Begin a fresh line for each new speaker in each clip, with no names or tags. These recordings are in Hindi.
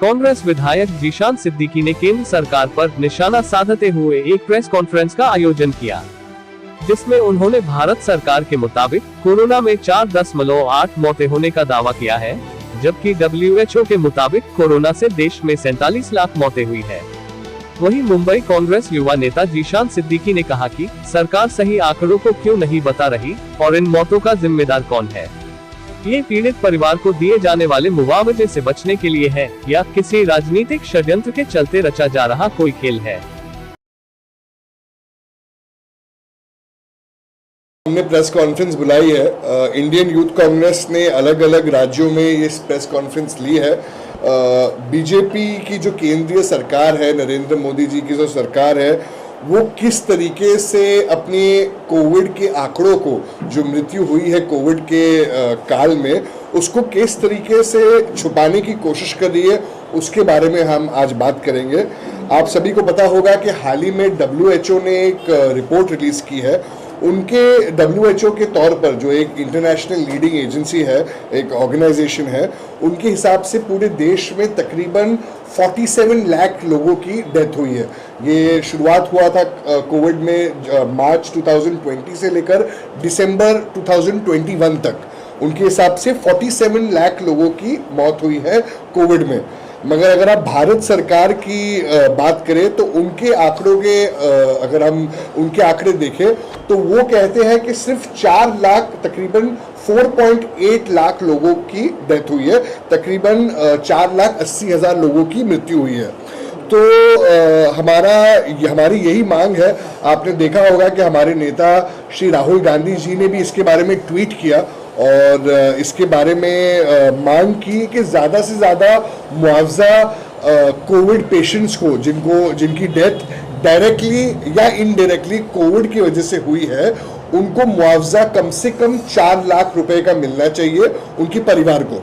कांग्रेस विधायक जीशान सिद्दीकी ने केंद्र सरकार पर निशाना साधते हुए एक प्रेस कॉन्फ्रेंस का आयोजन किया, जिसमें उन्होंने भारत सरकार के मुताबिक कोरोना में 4.8 मौतें होने का दावा किया है, जबकि WHO के मुताबिक कोरोना से देश में 47 लाख मौतें हुई है। वहीं मुंबई कांग्रेस युवा नेता जीशान सिद्दीकी ने कहा कि सरकार सही आंकड़ों को क्यों नहीं बता रही और इन मौतों का जिम्मेदार कौन है। ये पीड़ित परिवार को दिए जाने वाले मुआवजे से बचने के लिए है या किसी राजनीतिक षड्यंत्र के चलते रचा जा रहा कोई खेल है।
हमने प्रेस कॉन्फ्रेंस बुलाई है। इंडियन यूथ कांग्रेस ने अलग अलग राज्यों में ये प्रेस कॉन्फ्रेंस ली है। बीजेपी की जो केंद्रीय सरकार है, नरेंद्र मोदी जी की जो सरकार है, वो किस तरीके से अपने कोविड के आंकड़ों को, जो मृत्यु हुई है कोविड के काल में, उसको किस तरीके से छुपाने की कोशिश कर रही है, उसके बारे में हम आज बात करेंगे। आप सभी को पता होगा कि हाल ही में WHO ने एक रिपोर्ट रिलीज की है। उनके WHO के तौर पर, जो एक इंटरनेशनल लीडिंग एजेंसी है, एक ऑर्गेनाइजेशन है, उनके हिसाब से पूरे देश में तकरीबन 47 लाख लोगों की डेथ हुई है। ये शुरुआत हुआ था कोविड में मार्च 2020 से लेकर दिसंबर 2021 तक। उनके हिसाब से 47 लाख लोगों की मौत हुई है कोविड में। मगर अगर आप भारत सरकार की बात करें तो उनके आंकड़ों के अगर हम उनके आंकड़े देखें तो वो कहते हैं कि सिर्फ 4 लाख, तकरीबन 4.8 लाख लोगों की डेथ हुई है, तकरीबन 4,80,000 लोगों की मृत्यु हुई है। तो हमारी यही मांग है। आपने देखा होगा कि हमारे नेता श्री राहुल गांधी जी ने भी इसके बारे में ट्वीट किया और इसके बारे में मांग की कि ज़्यादा से ज़्यादा मुआवजा कोविड पेशेंट्स को, जिनकी डेथ डायरेक्टली या इनडायरेक्टली कोविड की वजह से हुई है, उनको मुआवजा कम से कम 4 लाख रुपए का मिलना चाहिए उनके परिवार को।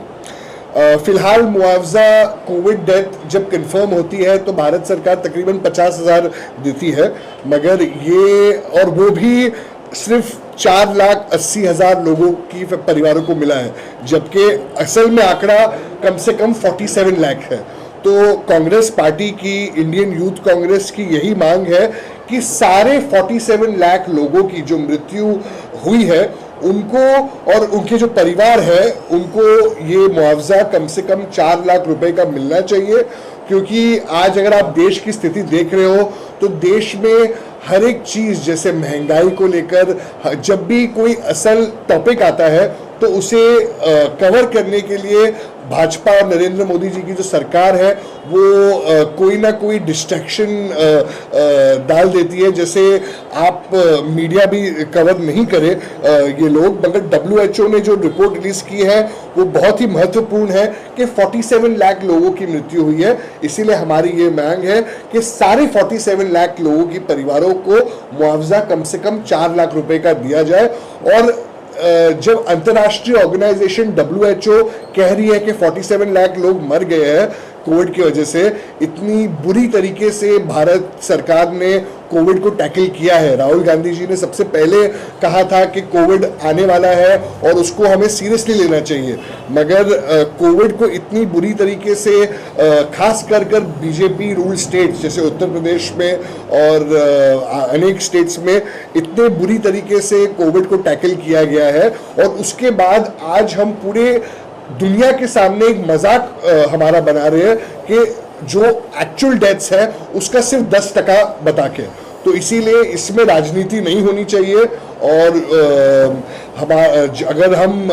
फिलहाल मुआवजा कोविड डेथ जब कंफर्म होती है तो भारत सरकार तकरीबन 50,000 देती है, मगर ये और वो भी सिर्फ 4,80,000 लोगों की परिवारों को मिला है, जबकि असल में आंकड़ा कम से कम 47 लाख है। तो कांग्रेस पार्टी की, इंडियन यूथ कांग्रेस की यही मांग है कि सारे 47 लाख लोगों की जो मृत्यु हुई है उनको और उनके जो परिवार है उनको ये मुआवजा कम से कम 4 लाख रुपए का मिलना चाहिए। क्योंकि आज अगर आप देश की स्थिति देख रहे हो तो देश में हर एक चीज़, जैसे महंगाई को लेकर जब भी कोई असल टॉपिक आता है तो उसे कवर करने के लिए भाजपा और नरेंद्र मोदी जी की जो सरकार है वो कोई ना कोई डिस्ट्रैक्शन डाल देती है। जैसे आप मीडिया भी कवर नहीं करे ये लोग, मगर WHO ने जो रिपोर्ट रिलीज की है वो बहुत ही महत्वपूर्ण है कि 47 लाख लोगों की मृत्यु हुई है। इसीलिए हमारी ये मांग है कि सारे 47 लाख लोगों की परिवारों को मुआवजा कम से कम 4 लाख रुपए का दिया जाए। और जब अंतर्राष्ट्रीय ऑर्गेनाइजेशन WHO कह रही है कि 47 लाख लोग मर गए हैं कोविड की वजह से, इतनी बुरी तरीके से भारत सरकार ने कोविड को टैकल किया है। राहुल गांधी जी ने सबसे पहले कहा था कि कोविड आने वाला है और उसको हमें सीरियसली लेना चाहिए, मगर कोविड को इतनी बुरी तरीके से खास कर बीजेपी रूल स्टेट्स जैसे उत्तर प्रदेश में और अनेक स्टेट्स में इतने बुरी तरीके से कोविड को टैकल किया गया है। और उसके बाद आज हम पूरे दुनिया के सामने एक मजाक हमारा बना रहे हैं कि जो एक्चुअल डेथ्स है उसका सिर्फ 10% बता के। तो इसीलिए इसमें राजनीति नहीं होनी चाहिए। और अगर हम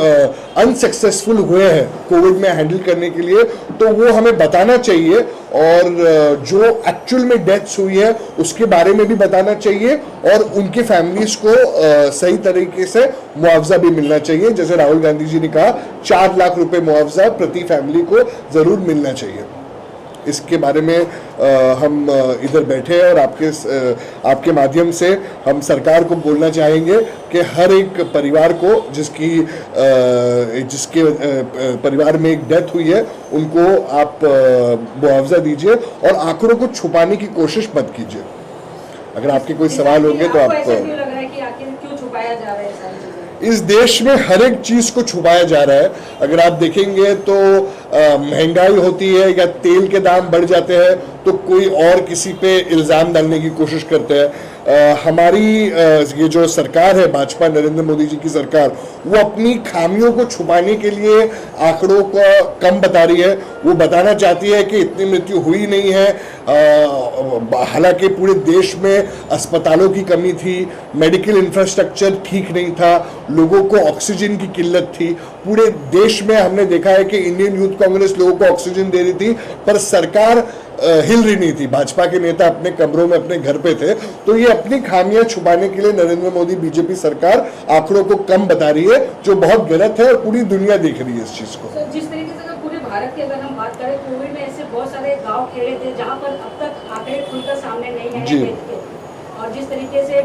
अनसक्सेसफुल हुए हैं कोविड में हैंडल करने के लिए तो वो हमें बताना चाहिए, और जो एक्चुअल में डेथ्स हुई है उसके बारे में भी बताना चाहिए, और उनके फैमिलीज को सही तरीके से मुआवजा भी मिलना चाहिए। जैसे राहुल गांधी जी ने कहा 4 लाख रुपए मुआवजा प्रति फैमिली को ज़रूर मिलना चाहिए। इसके बारे में हम इधर बैठे हैं और आपके माध्यम से हम सरकार को बोलना चाहेंगे कि हर एक परिवार को जिसके परिवार में एक डेथ हुई है उनको आप मुआवजा दीजिए और आंकड़ों को छुपाने की कोशिश मत कीजिए। अगर आपके कोई सवाल होंगे तो आप
ऐसा क्यों लग रहा है कि आखिर क्यों छुपाया जा रहा है सारी चीजें?
इस देश में हर एक चीज को छुपाया जा रहा है। अगर आप देखेंगे तो महंगाई होती है या तेल के दाम बढ़ जाते हैं तो कोई और किसी पे इल्जाम डालने की कोशिश करते हैं। हमारी ये जो सरकार है, भाजपा नरेंद्र मोदी जी की सरकार, वो अपनी खामियों को छुपाने के लिए आंकड़ों को कम बता रही है। वो बताना चाहती है कि इतनी मृत्यु हुई नहीं है, हालांकि पूरे देश में अस्पतालों की कमी थी, मेडिकल इंफ्रास्ट्रक्चर ठीक नहीं था, लोगों को ऑक्सीजन की किल्लत थी। पूरे देश में हमने देखा है कि इंडियन यूथ कांग्रेस लोगों को ऑक्सीजन दे रही थी, पर सरकार हिल रही नहीं थी। भाजपा के नेता अपने कमरों में अपने घर पे थे। तो ये अपनी खामियां छुपाने के लिए नरेंद्र मोदी बीजेपी सरकार आंकड़ों को कम बता रही है, जो बहुत गलत है और पूरी दुनिया देख रही है इस चीज को।
जिस तरीके से अगर पूरे भारत की अगर हम बात करें, कोविड में ऐसे बहुत सारे गांव खेड़े थे जहां पर अब तक आंकड़े खुलकर सामने नहीं आए, और जिस तरीके से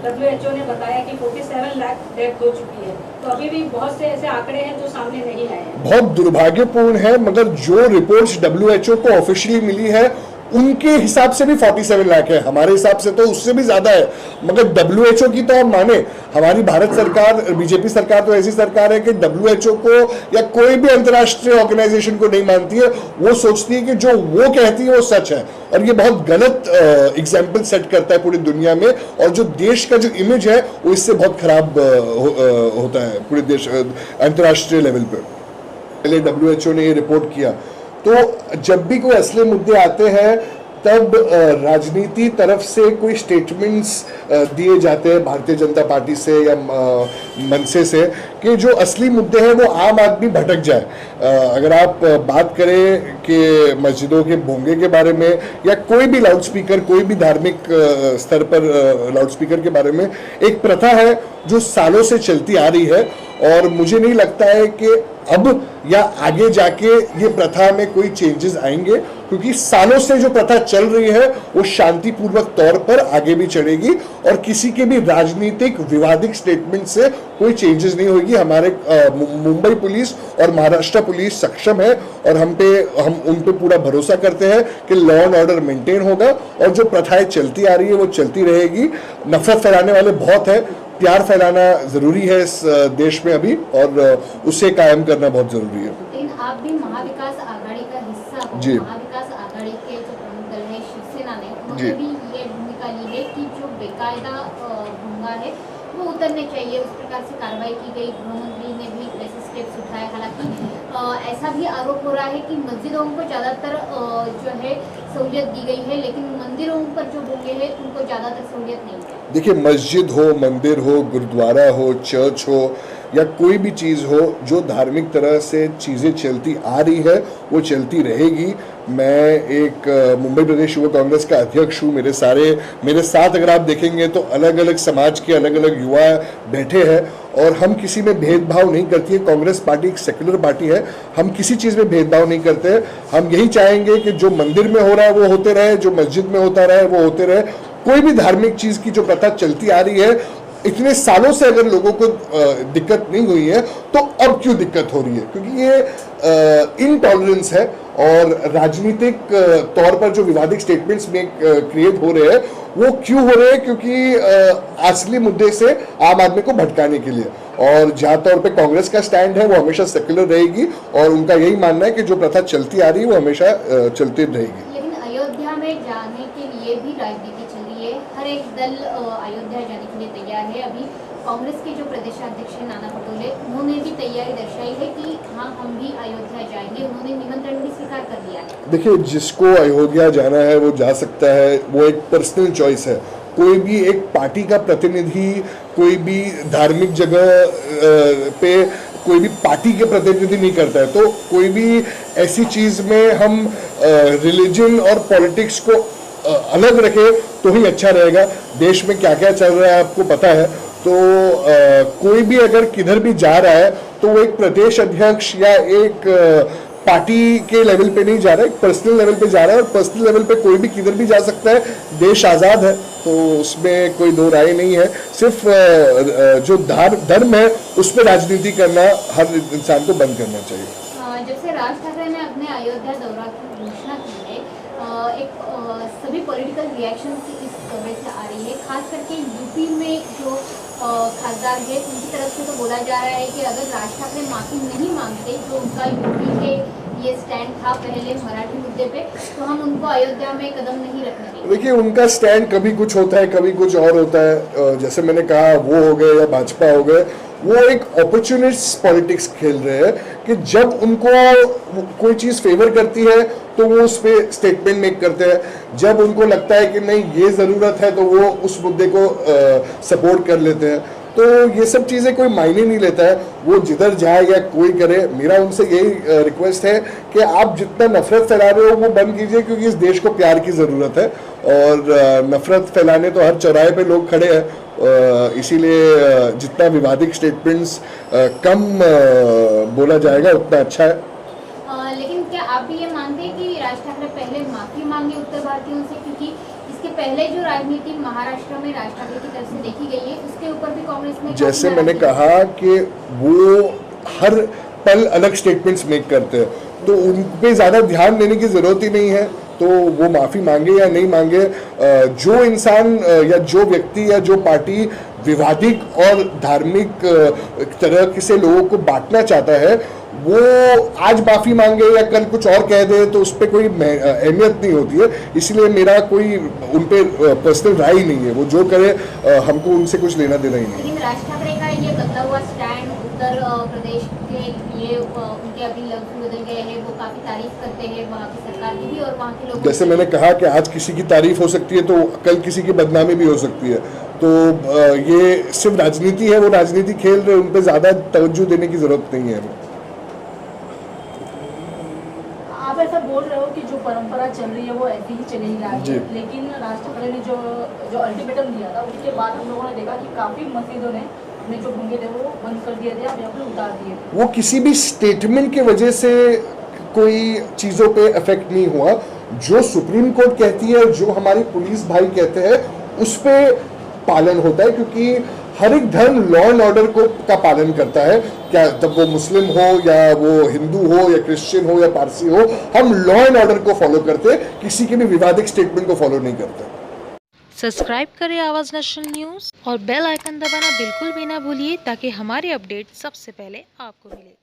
WHO ने बताया कि 47 लाख डेथ हो चुकी है, तो अभी भी बहुत से ऐसे आंकड़े हैं जो सामने नहीं आए हैं।
बहुत दुर्भाग्यपूर्ण है, मगर जो रिपोर्ट्स WHO को ऑफिशियली मिली है उनके हिसाब से भी 47 लाख है, हमारे हिसाब से तो उससे भी ज्यादा है। मगर WHO की तो हम माने, हमारी भारत सरकार, बीजेपी सरकार तो ऐसी सरकार है कि WHO को या कोई भी अंतर्राष्ट्रीय ऑर्गेनाइजेशन को नहीं मानती है। वो सोचती है कि जो वो कहती है वो सच है, और ये बहुत गलत एग्जाम्पल सेट करता है पूरी दुनिया में, और जो देश का जो इमेज है वो इससे बहुत खराब होता है पूरे देश अंतर्राष्ट्रीय लेवल पे। पहले WHO ने ये रिपोर्ट किया। तो जब भी कोई असली मुद्दे आते हैं तब राजनीति तरफ से कोई स्टेटमेंट्स दिए जाते हैं भारतीय जनता पार्टी से या मनसे से कि जो असली मुद्दे हैं वो आम आदमी भटक जाए। अगर आप बात करें कि मस्जिदों के भोंगे के बारे में या कोई भी लाउडस्पीकर, कोई भी धार्मिक स्तर पर लाउडस्पीकर के बारे में, एक प्रथा है जो सालों से चलती आ रही है, और मुझे नहीं लगता है कि अब या आगे जाके ये प्रथा में कोई चेंजेस आएंगे, क्योंकि सालों से जो प्रथा चल रही है वो शांतिपूर्वक तौर पर आगे भी चलेगी, और किसी के भी राजनीतिक विवादित स्टेटमेंट से कोई चेंजेस नहीं होगी। हमारे मुंबई पुलिस और महाराष्ट्र पुलिस सक्षम है, और हम उन पे पूरा भरोसा करते हैं कि लॉ एंड ऑर्डर मेंटेन होगा, और जो प्रथाएं चलती आ रही है वो चलती रहेगी। नफरत फैलाने वाले बहुत है, प्यार फैलाना जरूरी है इस देश में अभी, और उसे कायम करना बहुत जरूरी है।
लेकिन आप भी महाविकास आघाड़ी का हिस्सा हो।
जी।
महाविकास आघाड़ी के जो प्रमुख दल है शिवसेना ने, उन्होंने भी ये भूमिका ली है कि जो बेकायदा भंगा है वो उतरने चाहिए। उस प्रकार से कार्रवाई की गई। गृहमंत्री ने भी वैसे स्टेप्स उठाए। हालांकि ऐसा भी आरोप हो रहा है कि मस्जिदों को ज़्यादातर जो है सहूलियत दी गई है, लेकिन मंदिरों पर जो भोंगे हैं उनको ज़्यादातर सहूलियत नहीं है।
देखिए, मस्जिद हो, मंदिर हो, गुरुद्वारा हो, चर्च हो, या कोई भी चीज़ हो, जो धार्मिक तरह से चीज़ें चलती आ रही है वो चलती रहेगी। मैं एक मुंबई प्रदेश युवा कांग्रेस का अध्यक्ष हूँ। मेरे साथ अगर आप देखेंगे तो अलग अलग समाज के अलग अलग युवा बैठे हैं, और हम किसी में भेदभाव नहीं करती है। कांग्रेस पार्टी एक सेक्युलर पार्टी है, हम किसी चीज़ में भेदभाव नहीं करते हैं। हम यही चाहेंगे कि जो मंदिर में हो रहा है वो होते रहे, जो मस्जिद में होता रहे वो होते रहे। कोई भी धार्मिक चीज़ की जो प्रथा चलती आ रही है, इतने सालों से अगर लोगों को दिक्कत नहीं हुई है तो अब क्यों दिक्कत हो रही है? क्योंकि ये इनटॉलरेंस है, और राजनीतिक तौर पर जो विवादित स्टेटमेंट्स में क्रिएट हो रहे हैं वो क्यों हो रहे हैं? क्योंकि असली मुद्दे से आम आदमी को भटकाने के लिए। और जहाँ तौर पे कांग्रेस का स्टैंड है वो हमेशा सेक्युलर रहेगी, और उनका यही मानना है कि जो प्रथा चलती आ रही है वो हमेशा चलती रहेगी।
लेकिन अयोध्या में जाने के लिए भी राजनीति चल रही है। हर एक दल अयोध्या जाने के लिए तैयार है। अभी कांग्रेस के जो प्रदेशाध्यक्ष हैं नाना पटोले, उन्होंने भी तैयारी दर्शाई है कि हाँ हम भी अयोध्या जाएंगे। उन्होंने निमंत्रण भी स्वीकार कर लिया है।
देखिए, जिसको अयोध्या जाना है वो जा सकता है, वो एक पर्सनल चॉइस है। कोई भी एक पार्टी का प्रतिनिधि कोई भी धार्मिक जगह पे कोई भी पार्टी के प्रतिनिधि नहीं करता है। तो कोई भी ऐसी चीज़ में हम रिलीजन और पॉलिटिक्स को अलग रखे तो ही अच्छा रहेगा। देश में क्या क्या चल रहा है आपको पता है। तो कोई भी अगर किधर भी जा रहा है तो वो एक प्रदेश अध्यक्ष या एक पार्टी के लेवल पे नहीं जा रहा है, एक पर्सनल लेवल पे जा रहा है, और पर्सनल लेवल पे कोई भी किधर भी जा सकता है। देश आज़ाद है, तो उसमें कोई दो राय नहीं है। सिर्फ जो धर्म है उस पर राजनीति करना हर इंसान को बंद करना चाहिए।
जब से राज ठाकरे ने अपने अयोध्या दौरा की घोषणा की है, सभी पॉलिटिकल रिएक्शन इस दौरे से आ रही है। खास करके यूपी में जो खासदार है, उनकी तरफ से तो बोला जा रहा है कि अगर राज ठाकरे माफी नहीं मांगते, जो उनका यूपी के ये स्टैंड था पहले मराठी मुद्दे पे, तो हम उनको अयोध्या में कदम नहीं रखने देंगे।
देखिए, उनका स्टैंड कभी कुछ होता है, कभी कुछ और होता है। जैसे मैंने कहा, वो हो गए या भाजपा हो गए, वो एक अपॉर्चुनिस्ट पॉलिटिक्स खेल रहे हैं कि जब उनको कोई चीज़ फेवर करती है तो वो उस पर स्टेटमेंट मेक करते हैं, जब उनको लगता है कि नहीं ये ज़रूरत है तो वो उस मुद्दे को सपोर्ट कर लेते हैं। तो ये सब चीज़ें कोई मायने नहीं लेता है, वो जिधर जाए या कोई करे। मेरा उनसे यही रिक्वेस्ट है कि आप जितना नफरत फैला रहे हो वो बंद कीजिए, क्योंकि इस देश को प्यार की ज़रूरत है और नफरत फैलाने तो हर चौराहे पे लोग खड़े हैं। इसीलिए जितना विवादित स्टेटमेंट्स कम बोला जाएगा उतना अच्छा है।
लेकिन क्या आप भी ये मानते हैं कि राज ठाकरे पहले माफी मांगे उत्तर भारतीयों से, क्योंकि इसके पहले जो राजनीति महाराष्ट्र में राज ठाकरे की तरफ से देखी गई है उसके ऊपर भी कांग्रेस में,
जैसे मैंने कहा कि वो हर पल अलग स्टेटमेंट्स मेक करते हैं, तो उन पे ज़्यादा ध्यान देने की ज़रूरत ही नहीं है। तो वो माफ़ी मांगे या नहीं मांगे, जो इंसान या जो व्यक्ति या जो पार्टी विवादित और धार्मिक तरह से लोगों को बांटना चाहता है, वो आज माफ़ी मांगे या कल कुछ और कह दे तो उस पर कोई अहमियत नहीं होती है। इसलिए मेरा कोई उन पर पर्सनल राय ही नहीं है, वो जो करे हमको उनसे कुछ लेना देना ही नहीं।
लेकिन राज ठाकरे का ये बदला हुआ स्टैंड उत्तर प्रदेश के लिए, उनके अभी लफ्ज बदल गए हैं, वो काफ़ी तारीफ करते हैं वहाँ की सरकार की भी और वहाँ के लोग।
जैसे मैंने कहा कि आज किसी की तारीफ हो सकती है तो कल किसी की बदनामी भी हो सकती है। तो ये सिर्फ राजनीति है, वो राजनीति खेल रहे, उन पर ज़्यादा तवज्जो देने की ज़रूरत नहीं है।
आप ऐसा बोल रहे हो कि जो परंपरा चल रही है वो ऐसी ही चली रही है, लेकिन राज ठाकरे ने जो अल्टीमेटम दिया था उसके बाद हम लोगों ने देखा कि काफ़ी मस्जिदों ने अपने जो भंगे थे वो बंद कर दिए थे, अब यहाँ पर उतार दिए। वो
किसी भी स्टेटमेंट की वजह से कोई चीज़ों पे इफेक्ट नहीं हुआ। जो सुप्रीम कोर्ट कहती है, जो हमारे पुलिस भाई कहते हैं, उस पर पालन होता है, क्योंकि हर एक धर्म लॉ एंड ऑर्डर का पालन करता है। क्या तब वो मुस्लिम हो या वो हिंदू हो या क्रिश्चियन हो या पारसी हो, हम लॉ एंड ऑर्डर को फॉलो करते हैं, किसी के भी विवादित स्टेटमेंट को फॉलो नहीं करते।
सब्सक्राइब करें आवाज़ नेशन न्यूज़ और बेल आइकन दबाना बिल्कुल भी ना भूलिए, ताकि हमारे अपडेट सबसे पहले आपको मिले।